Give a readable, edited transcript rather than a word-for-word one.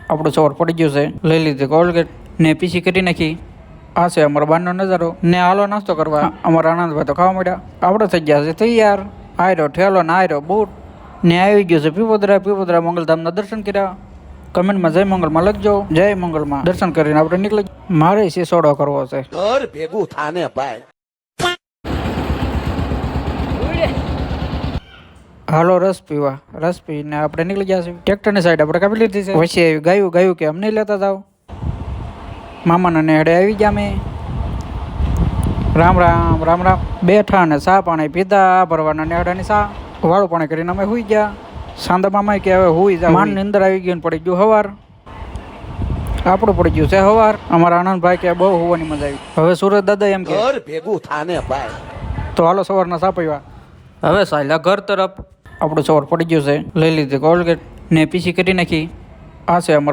આપણું સવાર પડી ગયું છે, લઈ લીધી કોલગેટ ને પીસી કરી નાખી. આ છે અમારો બહારનો નજારો ને હાલો નાસ્તો કરવા. અમારા આનંદભાઈ તો ખાવા મળ્યા. આપણે થઈ ગયા છે તૈયાર. આયરો ઠેલો ને આયરો બૂટ ને આવી ગયો છે પીપોદરા મંગલધામના દર્શન કર્યા. કમેન્ટમાં જય મંગલમાં લખજો. જય મંગલમાં દર્શન કરીને આપણે નીકળી. મારે સિસોડો કરવો છે. ઘર ભેગું થાને ભાઈ. હાલો રસ પીને આપણે નીકળી ગયા છીએ. ટ્રેક્ટરની સાઈડ આપણે કાપી લીધી છે. પછી આવી ગાયું કે અમને લેતા જાવ. મામાના નેહડે આવી ગયા મેં. રામ રામ બેઠા ને ચા પાણી પીધા. ભરવાના નેહડાની ચા વાળું પાણી કરીને અમે હુઈ ગયા. સાંદા મામા કે હવે હુઈ જા. માન ની અંદર આવી ગયું, પડી ગયું હવાર. આપણું પડી ગયું છે હવાર. અમારા આનંદભાઈ કે બહુ હોવાની મજા આવી. હવે સુરત દાદા એમ કે ઘર ભેગું થાને ભાઈ. તો હાલો સવારના ચા પીવા. હવે સાયલા ઘર તરફ. આપણું સવાર પડી ગયું છે, લઈ લીધી કોલગેટ ને પીસી કરી નાખી. આ છે અમારો